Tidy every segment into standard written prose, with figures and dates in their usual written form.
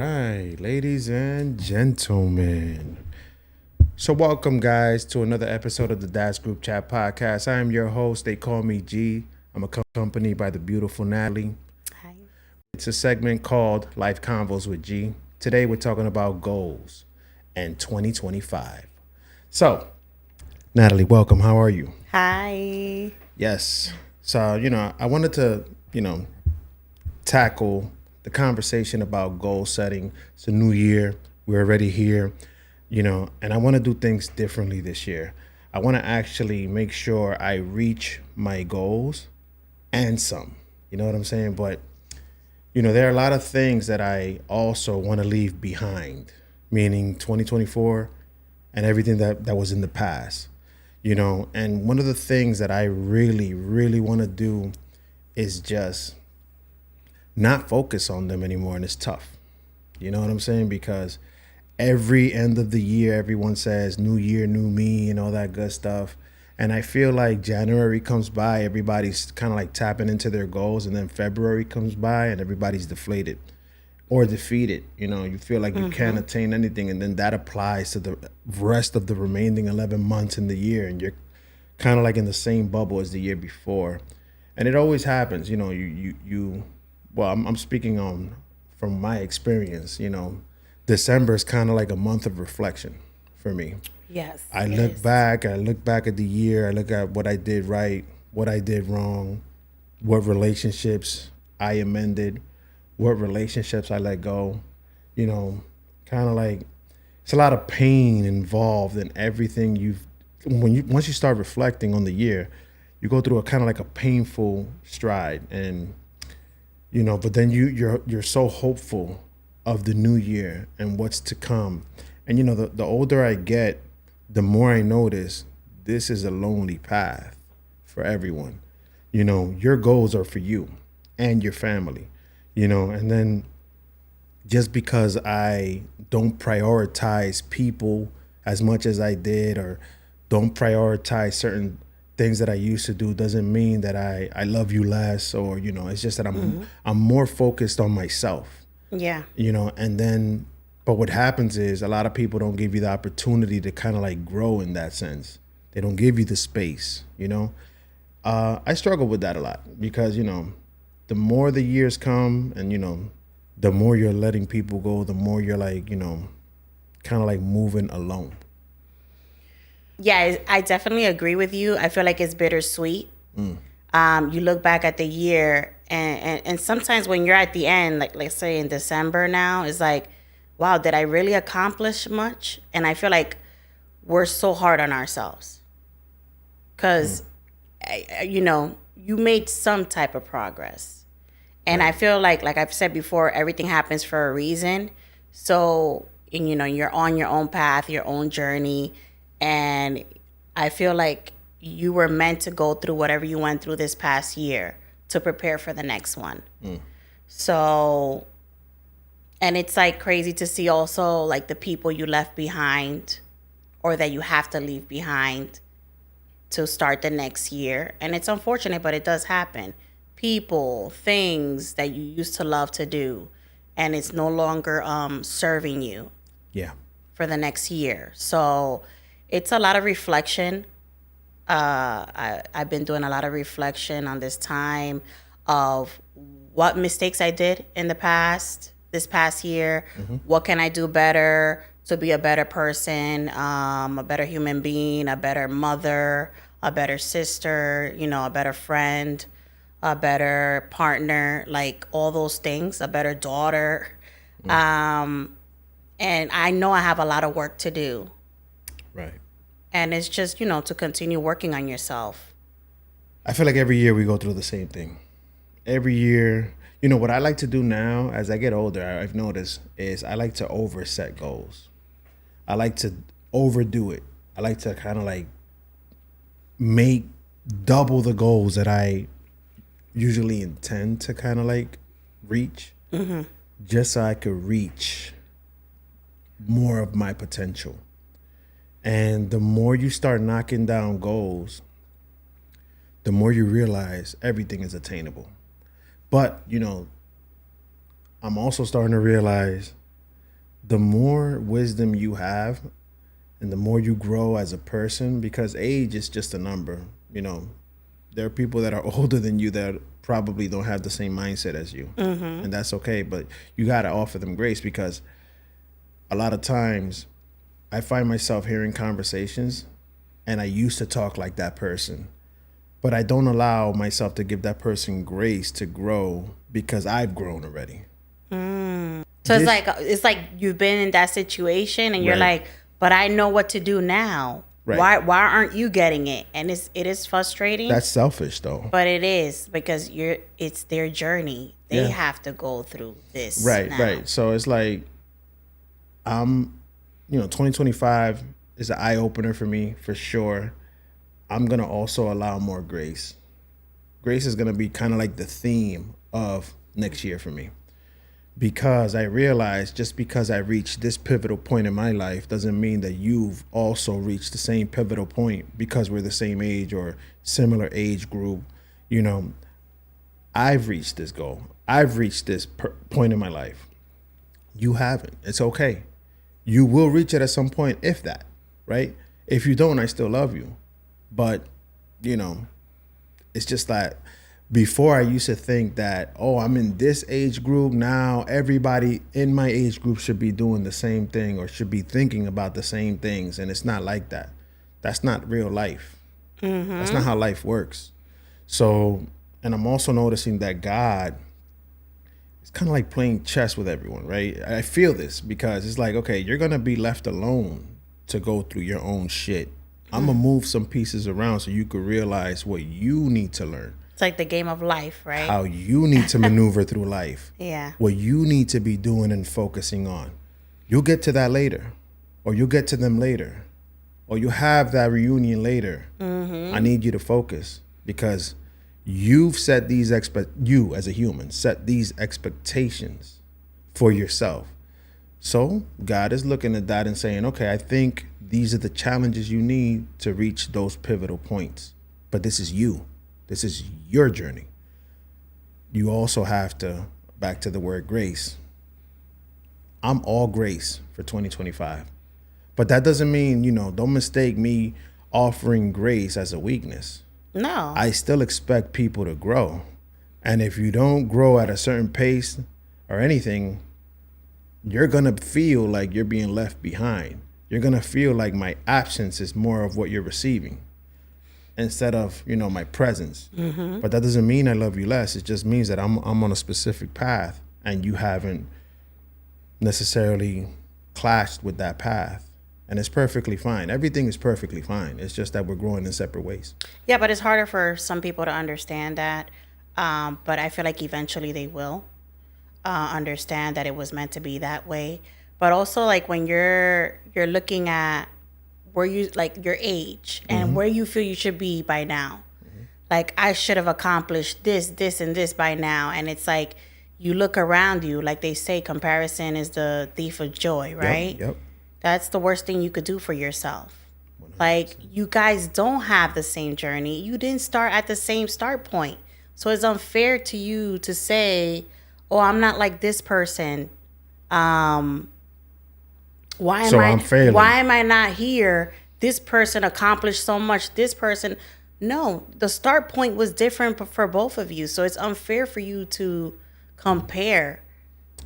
right, ladies and gentlemen. So, welcome, guys, to another episode of the Dash Group Chat Podcast. I am your host. They call me G. I'm accompanied by the beautiful Natalie. Hi. It's a segment called Life Convos with G. Today, we're talking about goals and 2025. So, Natalie, welcome. How are you? Hi. Yes. So, I wanted to, tackle the conversation about goal setting. It's a new year. We're already here, and I want to do things differently this year. I want to actually make sure I reach my goals and some. You know what I'm saying? But, there are a lot of things that I also want to leave behind, meaning 2024 and everything that was in the past. And one of the things that I really, really want to do is just not focus on them anymore. And it's tough. You know what I'm saying? Because every end of the year, everyone says new year, new me and all that good stuff. And I feel like January comes by, everybody's kind of like tapping into their goals. And then February comes by and everybody's deflated or defeated. You feel like you can't attain anything. And then that applies to the rest of the remaining 11 months in the year. And you're kind of like in the same bubble as the year before. And it always happens, I'm speaking on from my experience, December is kind of like a month of reflection for me. Yes. I look back at the year, I look at what I did right, what I did wrong, what relationships I amended, what relationships I let go, kind of like it's a lot of pain involved in everything once you start reflecting on the year, you go through a kind of like a painful stride and but then you're so hopeful of the new year and what's to come. And the older I get, the more I notice this is a lonely path for everyone. Your goals are for you and your family, and then just because I don't prioritize people as much as I did or don't prioritize certain things that I used to do doesn't mean that I love you less or, it's just that I'm more focused on myself. Yeah. And then, but what happens is a lot of people don't give you the opportunity to kind of like grow in that sense. They don't give you the space, I struggle with that a lot because, the more the years come and, the more you're letting people go, the more you're like, kind of like moving alone. Yeah, I definitely agree with you. I feel like it's bittersweet. You look back at the year and sometimes when you're at the end, like let's say in December now, it's like, wow, did I really accomplish much? And I feel like we're so hard on ourselves because, you made some type of progress. And right. I feel like I've said before, everything happens for a reason. So, and, you're on your own path, your own journey. And I feel like you were meant to go through whatever you went through this past year to prepare for the next one. So, and it's like crazy to see also like the people you left behind or that you have to leave behind to start the next year. And it's unfortunate, but it does happen. People, things that you used to love to do, and it's no longer serving you. Yeah. For the next year. So it's a lot of reflection. I've been doing a lot of reflection on this time of what mistakes I did in this past year. What can I do better to be a better person, a better human being, a better mother, a better sister, a better friend, a better partner, like all those things, a better daughter. And I know I have a lot of work to do. Right. And it's just, to continue working on yourself. I feel like every year we go through the same thing. Every year, what I like to do now as I get older, I've noticed, is I like to overset goals. I like to overdo it. I like to kind of like make double the goals that I usually intend to kind of like reach, just so I could reach more of my potential. And the more you start knocking down goals, the more you realize everything is attainable. But, I'm also starting to realize the more wisdom you have and the more you grow as a person, because age is just a number, you know, there are people that are older than you that probably don't have the same mindset as you. And that's okay. But you got to offer them grace, because a lot of times I find myself hearing conversations and I used to talk like that person, but I don't allow myself to give that person grace to grow because I've grown already. So This- it's like you've been in that situation and you're Right. like, but I know what to do now. Right. Why aren't you getting it? And it is frustrating. That's selfish though. but it is because it's their journey. They Yeah. have to go through this. Right, now. right. So it's like, you know, 2025 is an eye opener for me for sure. I'm going to also allow more grace. Grace is going to be kind of like the theme of next year for me, because I realize just because I reached this pivotal point in my life doesn't mean that you've also reached the same pivotal point because we're the same age or similar age group. You know, I've reached this goal. I've reached this point in my life. You haven't. It's okay. You will reach it at some point, if that, right? If you don't, I still love you. But, you know, it's just that before I used to think that, oh, I'm in this age group now, everybody in my age group should be doing the same thing or should be thinking about the same things. And it's not like that. That's not real life. That's not how life works. So, and I'm also noticing that God is kind of like playing chess with everyone, right? I feel this because it's like, okay, you're going to be left alone to go through your own shit. I'm going to move some pieces around so you could realize what you need to learn. It's like the game of life, right? How you need to maneuver through life. Yeah. What you need to be doing and focusing on. You'll get to that later, or you'll get to them later, or you'll have that reunion later. I need you to focus because you've set these you as a human set these expectations for yourself. So God is looking at that and saying, okay, I think these are the challenges you need to reach those pivotal points. But this is you. This is your journey. You also have to, back to the word grace. I'm all grace for 2025. But that doesn't mean, you know, don't mistake me offering grace as a weakness. No. I still expect people to grow. And if you don't grow at a certain pace or anything, you're going to feel like you're being left behind. You're going to feel like my absence is more of what you're receiving instead of, you know, my presence. But that doesn't mean I love you less. It just means that I'm on a specific path and you haven't necessarily clashed with that path. And it's perfectly fine. Everything is perfectly fine. It's just that we're growing in separate ways. Yeah, but it's harder for some people to understand that. But I feel like eventually they will understand that it was meant to be that way. But also, like when you're looking at where you like your age and where you feel you should be by now. Like I should have accomplished this, and this by now. And it's like you look around you, like they say, comparison is the thief of joy, right? Yep. That's the worst thing you could do for yourself. 100%. Like, you guys don't have the same journey. You didn't start at the same start point. So it's unfair to you to say, oh, I'm not like this person. Why am I not here? This person accomplished so much. This person. No, the start point was different for both of you. So it's unfair for you to compare.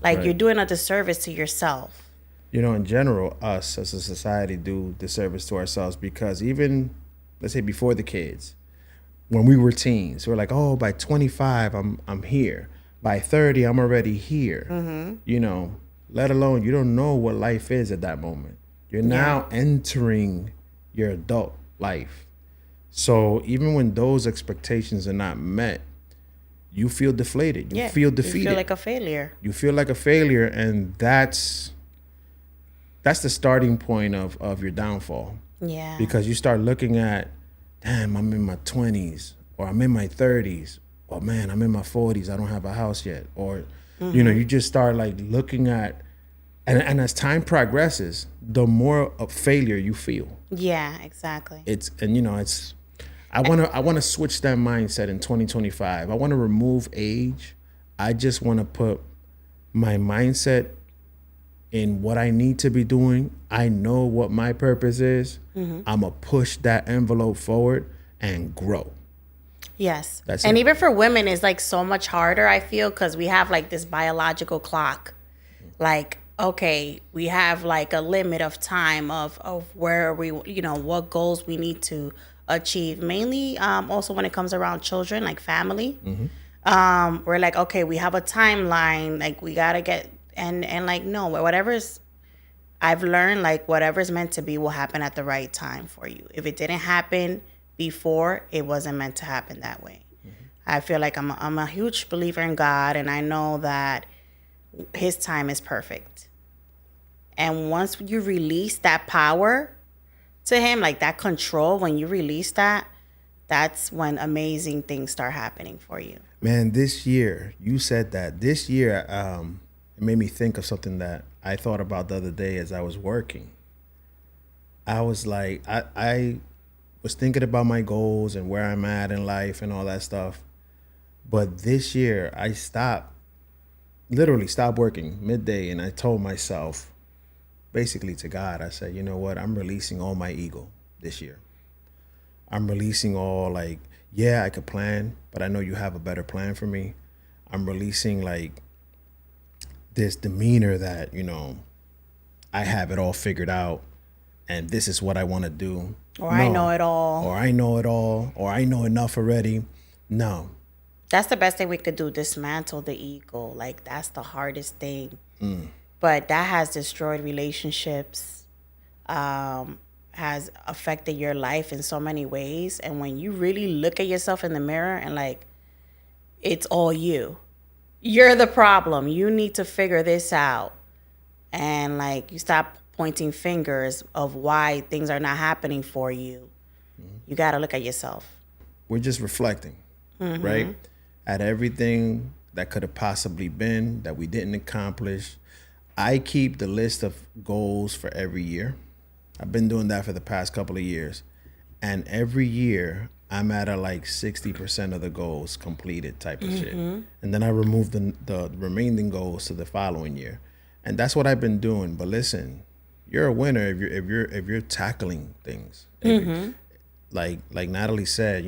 Like, you're doing a disservice to yourself. You know, in general, us as a society do disservice to ourselves because even, let's say before the kids, when we were teens, we're like, oh, by 25, I'm here. By 30, I'm already here. You know, let alone you don't know what life is at that moment. You're now entering your adult life. So even when those expectations are not met, you feel deflated. You feel defeated. You feel like a failure. You feel like a failure, and that's the starting point of your downfall. Yeah. Because you start looking at, damn, I'm in my 20s, or I'm in my 30s, or man, I'm in my 40s, I don't have a house yet. Or, you know, you just start like looking at, and as time progresses, the more of failure you feel. Yeah, exactly. I want to switch that mindset in 2025. I want to remove age. I just want to put my mindset in what I need to be doing. I know what my purpose is. I'm going to push that envelope forward and grow. Yes. That's and it. even for women, it's like so much harder, I feel, because we have like this biological clock. Like, okay, we have like a limit of time of where we, what goals we need to achieve. Mainly also when it comes around children, like family. We're like, okay, we have a timeline. Like, we got to get, and like, no, I've learned like whatever's meant to be will happen at the right time for you. If it didn't happen before, it wasn't meant to happen that way. I feel like I'm a huge believer in God, and I know that his time is perfect. And once you release that power to him, like that control, when you release that, that's when amazing things start happening for you. Man, this year, you said that. This year, it made me think of something that I thought about the other day as I was working. I was like, I was thinking about my goals and where I'm at in life and all that stuff. But this year, I literally stopped working midday, and I told myself, basically to God, I said, you know what? I'm releasing all my ego this year. I'm releasing all like, yeah, I could plan, but I know you have a better plan for me. I'm releasing like this demeanor that, I have it all figured out and this is what I want to do. Or I know it all. Or I know it all. Or I know enough already. No. That's the best thing we could do, dismantle the ego. Like, that's the hardest thing. But that has destroyed relationships, has affected your life in so many ways. And when you really look at yourself in the mirror and like, it's all you. You're the problem. You need to figure this out. And like, you stop pointing fingers of why things are not happening for you. You got to look at yourself. We're just reflecting, right? At everything that could have possibly been that we didn't accomplish. I keep the list of goals for every year. I've been doing that for the past couple of years. And every year, I'm at a like 60% of the goals completed type of shit. And then I remove the remaining goals to the following year. And that's what I've been doing. But listen, you're a winner if you're tackling things. Like Natalie said,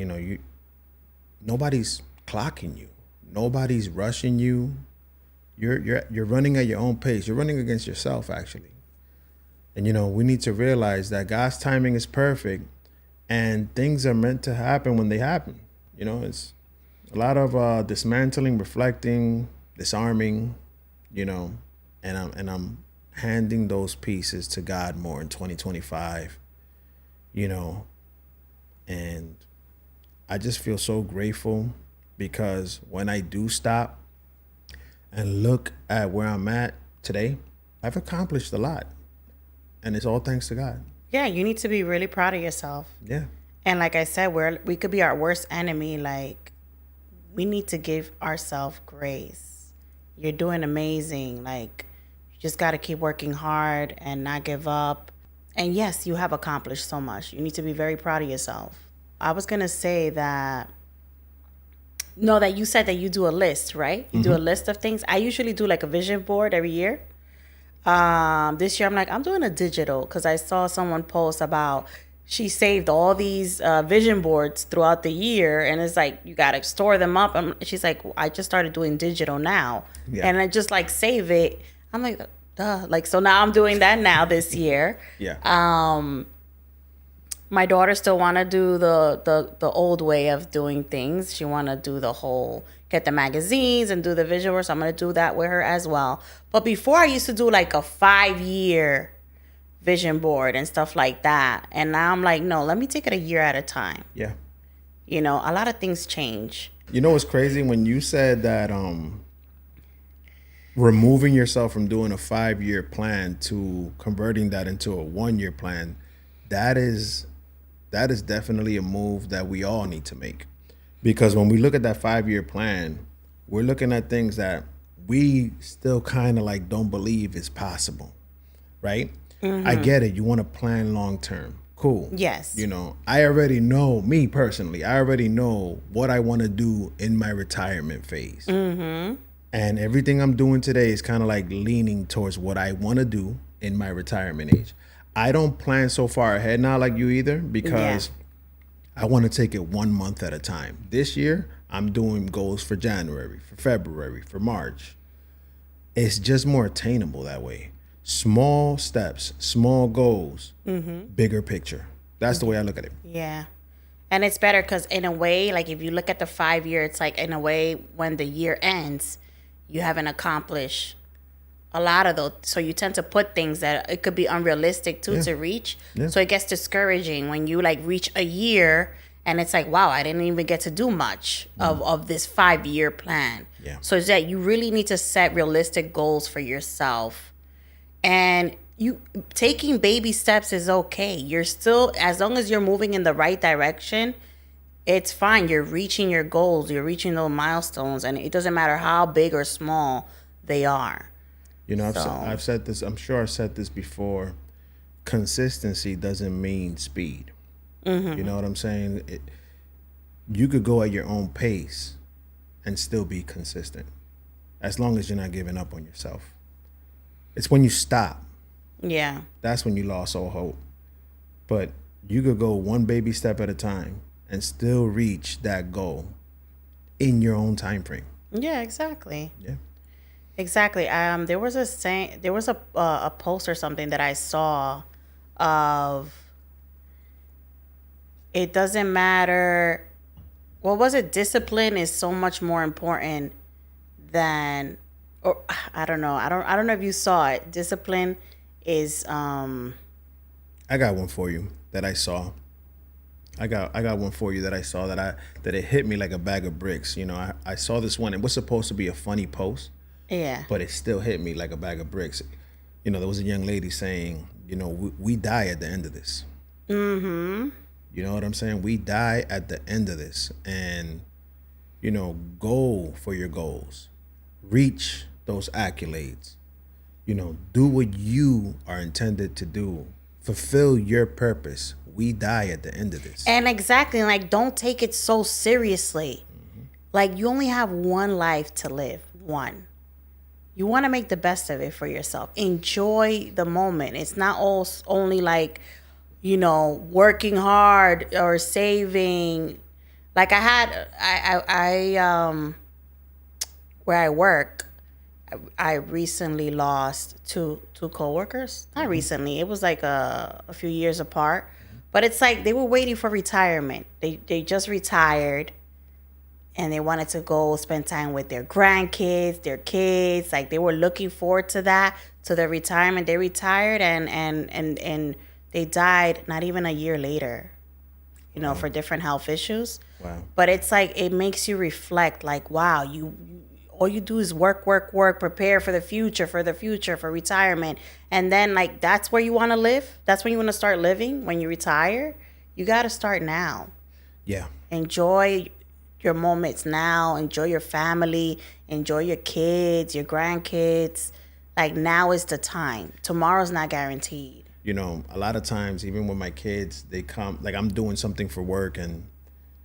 nobody's clocking you. Nobody's rushing you. You're running at your own pace. You're running against yourself, actually. And we need to realize that God's timing is perfect, and things are meant to happen when they happen. It's a lot of dismantling, reflecting, disarming. And I'm handing those pieces to God more in 2025. And I just feel so grateful because when I do stop and look at where I'm at today, I've accomplished a lot. And it's all thanks to God. Yeah, you need to be really proud of yourself. Yeah. And like I said, we could be our worst enemy. Like, we need to give ourselves grace. You're doing amazing. Like, you just got to keep working hard and not give up. And yes, you have accomplished so much. You need to be very proud of yourself. I was going to say that you said that you do a list, right? You do a list of things. I usually do like a vision board every year. This year I'm doing a digital because I saw someone post about she saved all these vision boards throughout the year, and it's like you got to store them up. She's like, I just started doing digital now, and I just like save it. I'm like, duh. Like, so now I'm doing that now this year. Yeah. My daughter still want to do the old way of doing things. She want to do the whole, get the magazines and do the vision board. So I'm going to do that with her as well. But before I used to do like a 5-year vision board and stuff like that. And now I'm like, no, let me take it a year at a time. Yeah. A lot of things change. What's crazy? When you said that removing yourself from doing a 5-year plan to converting that into a 1-year plan, that is definitely a move that we all need to make. Because when we look at that 5-year plan, we're looking at things that we still kind of like don't believe is possible, right? I get it. You want to plan long term. Cool. Yes. I already know, me personally, I already know what I want to do in my retirement phase. And everything I'm doing today is kind of like leaning towards what I want to do in my retirement age. I don't plan so far ahead now like you either Yeah. because I want to take it 1 month at a time. This year, I'm doing goals for January, for February, for March. It's just more attainable that way. Small steps, small goals, bigger picture. That's the way I look at it. Yeah. And it's better because, in a way, like if you look at the 5 year, it's like, in a way, when the year ends, you haven't accomplished a lot of those. So you tend to put things that it could be unrealistic too Yeah. to reach. Yeah. So it gets discouraging when you like reach a year and it's like, wow, I didn't even get to do much of this 5 year plan. Yeah. So it's that you really need to set realistic goals for yourself. And you taking baby steps is okay. You're still, as long as you're moving in the right direction, it's fine. You're reaching your goals. You're reaching those milestones, and it doesn't matter how big or small they are. You know, So- I've said this, I'm sure I've said this before. Consistency doesn't mean speed. You know what I'm saying? You could go at your own pace and still be consistent as long as you're not giving up on yourself. It's when you stop, Yeah. that's when you lost all hope. But you could go one baby step at a time and still reach that goal in your own time frame. Yeah, exactly. Yeah. Exactly. There was a post or something that I saw of, it doesn't matter. What was it? Discipline is so much more important than, or I don't know. I don't know if you saw it. Discipline is I got one for you that I saw. I got one for you that I saw that it hit me like a bag of bricks. You know, I saw this one. It was supposed to be a funny post, yeah. but it still hit me like a bag of bricks. You know, there was a young lady saying, you know, we die at the end of this. Mm-hmm. You know what I'm saying? We die at the end of this. And, you know, go for your goals. Reach those accolades. You know, do what you are intended to do. Fulfill your purpose. We die at the end of this. And exactly, like, don't take it so seriously. Like, you only have one life to live. One. You want to make the best of it for yourself. Enjoy the moment. It's not all only like, you know, working hard or saving. Like I where I work, I recently lost two coworkers. Not recently. It was like a few years apart. But it's like they were waiting for retirement. They just retired. And they wanted to go spend time with their grandkids, their kids. Like they were looking forward to that, to their retirement. They retired and they died not even a year later, you know, for different health issues. Wow. But it's like, it makes you reflect, like, wow, you all you do is work, prepare for the future, for retirement. And then, like, that's where you want to live. That's when you want to start living, when you retire. You got to start now. Yeah. Enjoy your moments now. Enjoy your family. Enjoy your kids, your grandkids. Like, now is the time. Tomorrow's not guaranteed. You know, a lot of times, even with my kids, they come, like I'm doing something for work and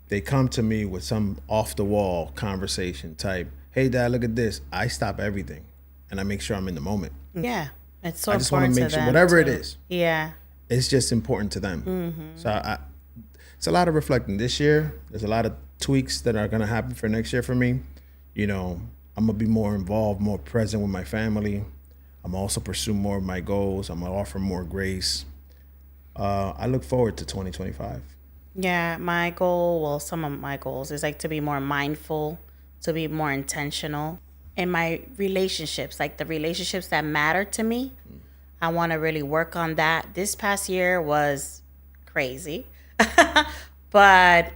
they come to me with some off the wall conversation type, hey, Dad, look at this. I stop everything and I make sure I'm in the moment. Yeah. It's so I just want important to to make sure, them, whatever it too. is, Yeah. it's just important to them. So it's a lot of reflecting this year. There's a lot of tweaks that are going to happen for next year for me. You know, I'm going to be more involved, more present with my family. I'm also pursue more of my goals. I'm going to offer more grace. I look forward to 2025. Yeah, my goal, well, some of my goals is like to be more mindful, to be more intentional in my relationships, like the relationships that matter to me. I want to really work on that. This past year was crazy, but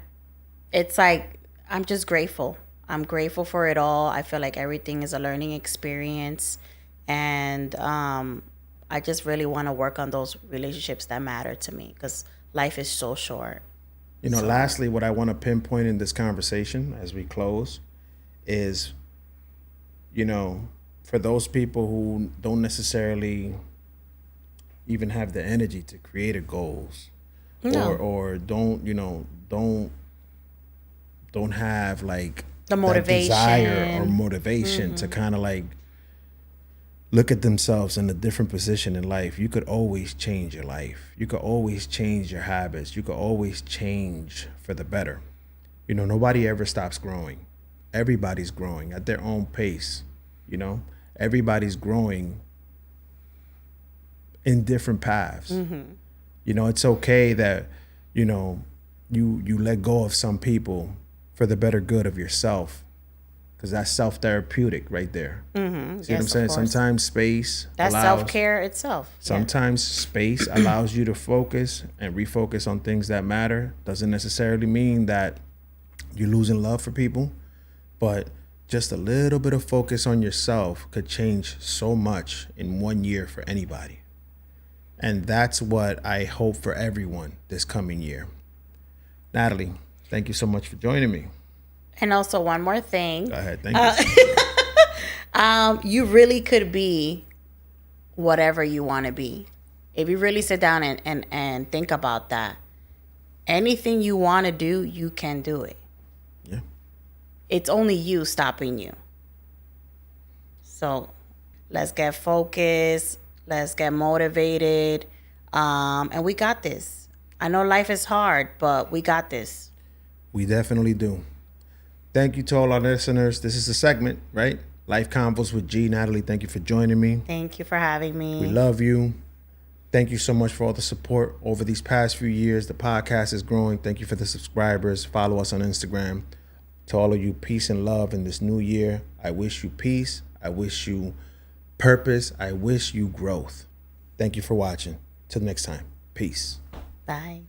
it's like, I'm just grateful. I'm grateful for it all. I feel like everything is a learning experience. And I just really want to work on those relationships that matter to me because life is so short. You know, lastly, what I want to pinpoint in this conversation as we close is, you know, for those people who don't necessarily even have the energy to create a goals, No. or don't, you know, don't have like The that desire or motivation. motivation to kind of like look at themselves in a different position in life. You could always change your life. You could always change your habits. You could always change for the better. You know, nobody ever stops growing. Everybody's growing at their own pace. You know, everybody's growing in different paths. You know, it's okay that, you know, you let go of some people for the better good of yourself, because that's self-therapeutic right there. See what I'm saying? Sometimes space That's allows, self-care itself. sometimes space allows you to focus and refocus on things that matter. Doesn't necessarily mean that you're losing love for people, but just a little bit of focus on yourself could change so much in 1 year for anybody. And that's what I hope for everyone this coming year. Natalie, thank you so much for joining me. And also one more thing. Go ahead. Thank you. You really could be whatever you want to be. If you really sit down and think about that, anything you want to do, you can do it. Yeah. It's only you stopping you. So let's get focused. Let's get motivated. And we got this. I know life is hard, but we got this. We definitely do. Thank you to all our listeners. This is a segment, right? Life Convos with G. Natalie, thank you for joining me. Thank you for having me. We love you. Thank you so much for all the support over these past few years. The podcast is growing. Thank you for the subscribers. Follow us on Instagram. To all of you, peace and love in this new year. I wish you peace. I wish you purpose. I wish you growth. Thank you for watching. Till next time. Peace. Bye.